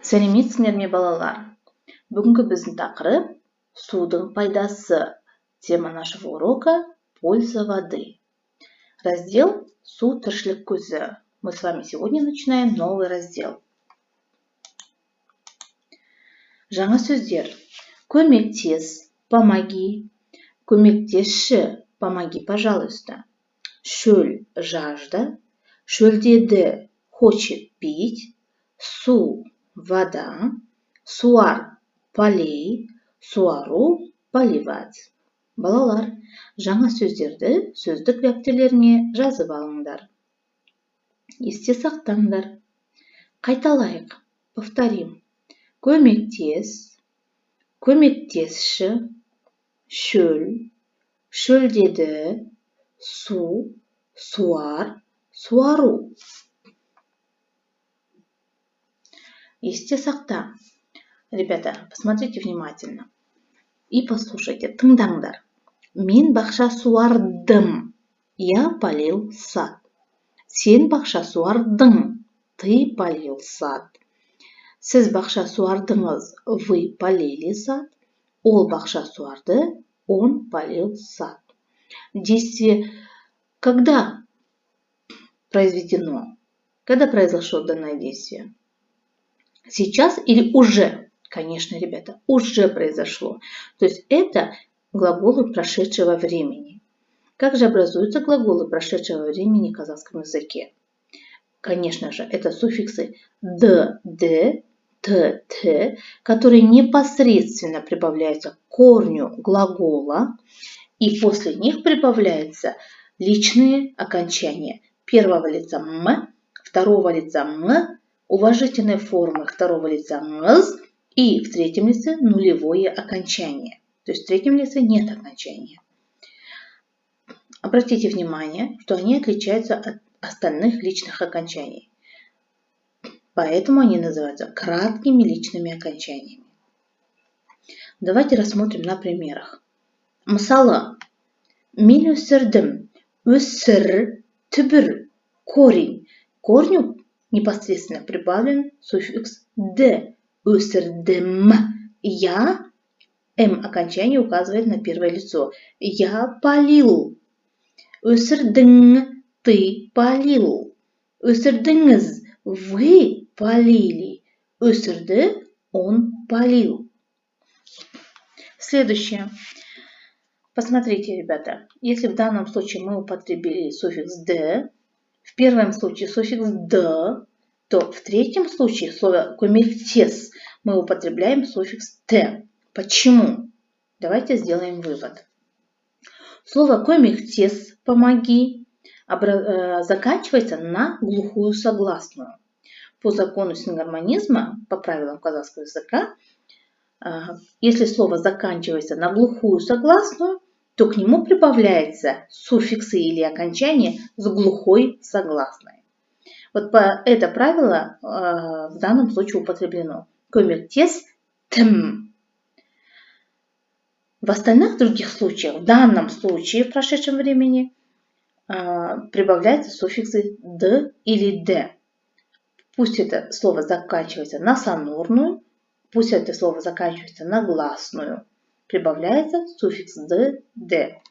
Сәлеметсіңдер ме балалар? Бүгінгі біздің тақырып судың пайдасы. Тема нашего урока – польза воды. Раздел «Су тіршілік көзі». Мы с вами сегодня начинаем новый раздел. Жаңа сөздер. Көмектес, помоги. Көмектесші, помоги, пожалуйста. Шөл, жажда. Шөлдеді, хочет пить. Су, вода. Суар, полей. Суару, поливать. Балалар, жаңа сөздерді сөздік дәптерлеріңе жазып алыңдар. Есте сақтаңдар. Қайталайық. Повторим. Көмектес, көмектесші, шөл, шөлдеді, су, суар, суару. Есте сақта. Ребята, посмотрите внимательно и послушайте, тыңдаңдар. Мен бақша суардым. Я полил сад. Сен бақша суардың. Ты полил сад. Сіз бақша суардыңыз. Вы полили сад. Ол бақша суарды. Он полил сад. Действие когда произведено? Когда произошло данное действие? Сейчас или уже? Конечно, ребята, уже произошло. То есть это глаголы прошедшего времени. Как же образуются глаголы прошедшего времени в казахском языке? Конечно же, это суффиксы д, т, которые непосредственно прибавляются к корню глагола, и после них прибавляются личные окончания первого лица м, второго лица м, уважительной формы второго лица мз, и в третьем лице нулевое окончание. То есть в третьем лице нет окончания. Обратите внимание, что они отличаются от остальных личных окончаний. Поэтому они называются краткими личными окончаниями. Давайте рассмотрим на примерах. Мысалы, мен өсірдім. Өсір, түбір, корень. Корню непосредственно прибавлен суффикс д. Өсірдім. Я, окончание указывает на первое лицо. Я полил. Өсірдің, ты полил. Өсірдіңіз, вы полили. Өсірді, он полил. Следующее. Посмотрите, ребята, если в данном случае мы употребили суффикс «д», в первом случае суффикс «д», то в третьем случае в слове «көмектес» мы употребляем суффикс «т». Почему? Давайте сделаем вывод. Слово «көмектес», «помоги» заканчивается на глухую согласную. По закону сингармонизма, по правилам казахского языка, если слово заканчивается на глухую согласную, то к нему прибавляются суффиксы или окончания с глухой согласной. Вот это правило в данном случае употреблено. Көмектес тім. В остальных других случаях, в данном случае, в прошедшем времени, прибавляются суффиксы д или д. Пусть это слово заканчивается на сонорную, пусть это слово заканчивается на гласную, прибавляется суффикс д.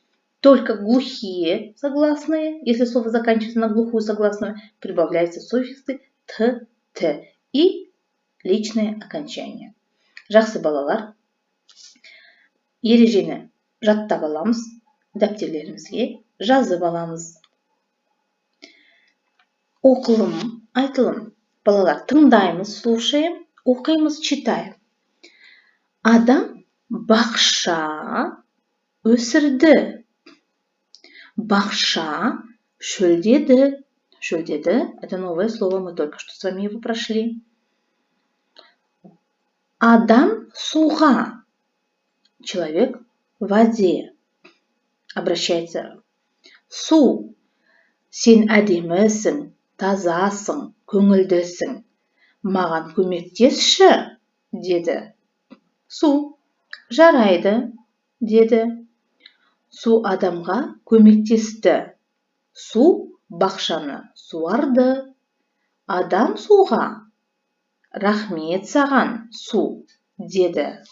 Только глухие согласные, если слово заканчивается на глухую согласную, прибавляются суффиксы т и личные окончания. Жақсы балалар, ережені жаттап аламыз, дәптерлерімізге жазып аламыз. Оқылым, айтылым. Балалар, тыңдаймыз, слушаем, оқимыз, читаем. Адам бақша өсірді. Бақша шөлдеді. Шөлдеді – это новое слово, мы только что с вами его прошли. Адам суға. Человек в воде. Обращается. Су. Сен әдемісің, тазасың, көңілдісің. Маған көмектесші, деді. Су. Жарайды, деді. Су адамға көмектесті. Су бақшаны суарды. Адам суға Рахмет саған, су, деді.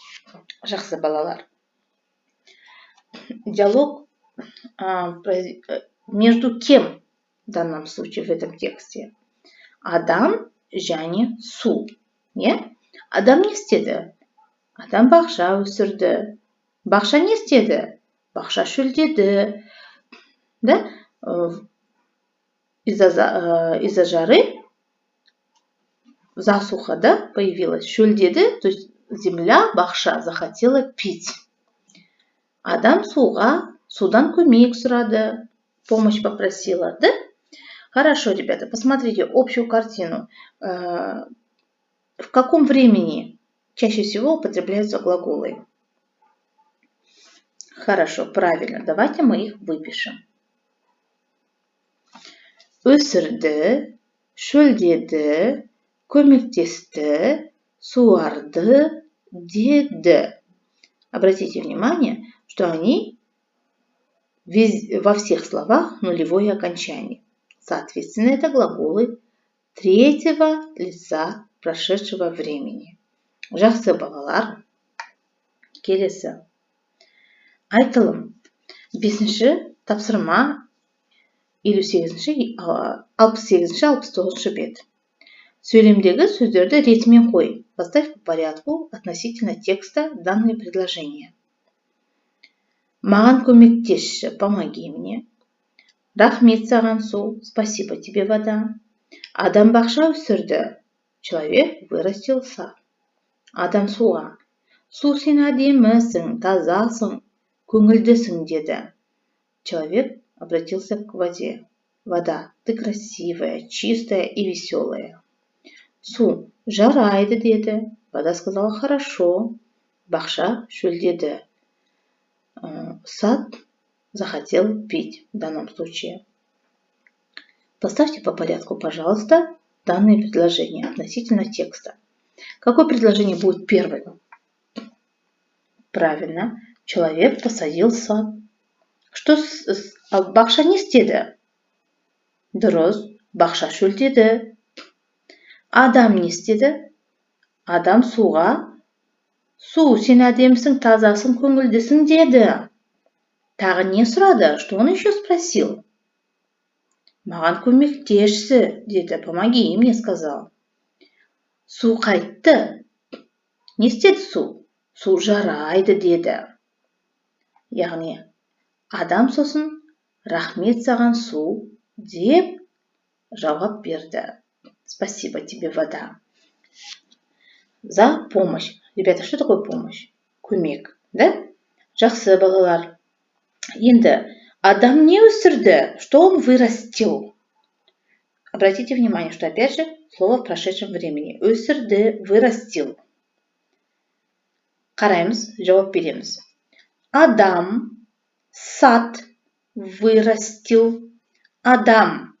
Жақсы балалар. Диалог между кем в данном случае в этом тексте? Адам және су. Не? Адам не істеді? Адам бақша өсірді. Бақша не істеді? Бақша шөлдеді. Да? Из-за жары засуха, да, появилась. Шөлдеді, то есть земля, бақша захотела пить. Адам судан көмек сұрады, помощь попросила, да? Хорошо, ребята, посмотрите общую картину. В каком времени чаще всего употребляются глаголы? Хорошо, правильно. Давайте мы их выпишем. Өсірді, шөлдеді, көмектесті, суарды, деді. Обратите внимание, что они во всех словах нулевое окончание. Соответственно, это глаголы третьего лица прошедшего времени. Жақсы балалар, келесі. Айтылым. 5-ші тапсырма 68-69 бет. Сөйлемдегі сөздерді ретімен қой. Поставь по порядку относительно текста данное предложение. Маған көмектесші, помоги мне. Рахмет саған су, спасибо тебе вода. Адам бақша өсірді, человек вырастил сад. Адам суға, су сен әдемісің, тазасың, көңілдісің деді. Человек обратился к воде. Вода, ты красивая, чистая и веселая. Су, жарайды деді. Вода сказала хорошо. Бақша шөлдеді. Сад захотел пить в данном случае. Поставьте по порядку, пожалуйста, данные предложения относительно текста. Какое предложение будет первым? Правильно. Человек посадил сад. Что бақша не істеді? Дұрыс. Бақша шөлдеді. Адам не істеді? Адам суға, су, сен әдемісің, тазасың, көңілдісің деді. Тағы не сұрады? Что он еще спросил? Маған көмектесші деді. Помоги, мне сказал. Су қайтты. Не істеді су? Су жарайды деді. Яғни, адам сосын рахмет саған су деп жауап берді. Спасибо тебе, вода. За помощь. Ребята, что такое помощь? Көмек, да? Жақсы балалар. Енді, адам не өсірді? Что он вырастил? Обратите внимание, что опять же слово в прошедшем времени. Өсірді, вырастил. Қараймыз, жауап береміз. Адам сад вырастил. Адам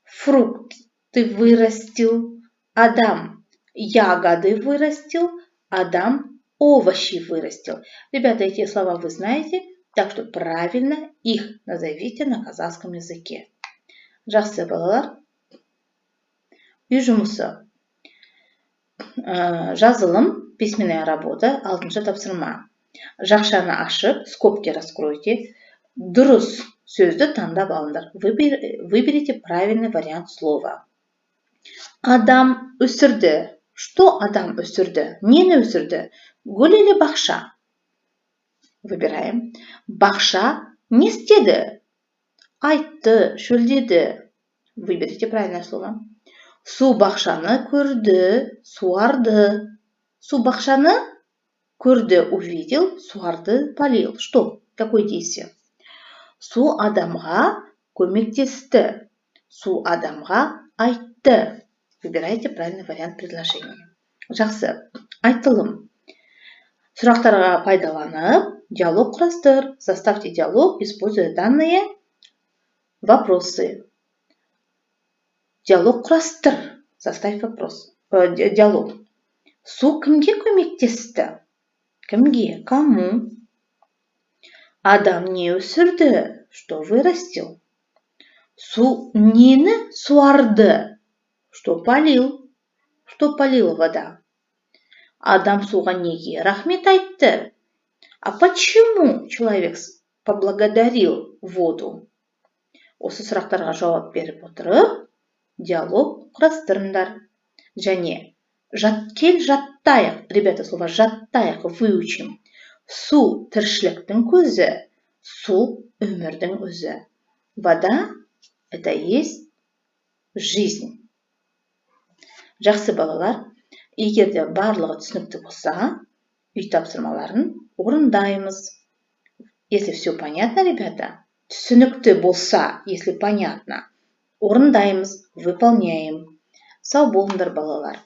фрукты вырастил. Адам ягоды вырастил. Адам овощи вырастил. Ребята, эти слова вы знаете, так что правильно их назовите на казахском языке. Жақсы балалар. Үй жұмысы. Жазылым, письменная работа, 6-шы тапсырма. Жақшаны ашып, скобки раскройте. Дұрыс сөзді таңдап алыңдар. Выберите правильный вариант слова. Адам өсірді. Что адам өсірді? Нені өсірді? Гүл или бақша? Выбираем. Бақша не істеді? Айтты, шөлдеді. Выберите правильное слово. Су бақшаны көрді, суарды. Су бақшаны көрді, увидел, суарды, полил. Что? Какое действие? Су адамға көмектесті. Су адамға айтты. Выбирайте правильный вариант предложения. Жақсы. Айтылым. Сұрақтарға пайдаланып, диалог құрастыр. Составьте диалог, используя данные вопросы. Диалог құрастыр. Составь вопрос. Диалог. Су кімге көмектесті? Кімге? Кому? Адам не өсірді? Что вырастил? Су нені суарды? Что полил? Что полила вода? Адам суға неге рахмет айтты? А почему человек поблагодарил воду? Осы сұрақтарға жауап беріп отырып, диалог құрастырыңдар. Және жаттайық, ребята, слово жаттайық, выучим. Су тіршіліктің көзі, су өмірдің өзі. Вода – это есть жизнь. Жақсы балалар, егер де барлығы түсінікті болса, үй тапсырмаларын орындаймыз. Если все понятно, ребята, түсінікті болса, если понятно, орындаймыз, выполняем. Сау болыңдар балалар.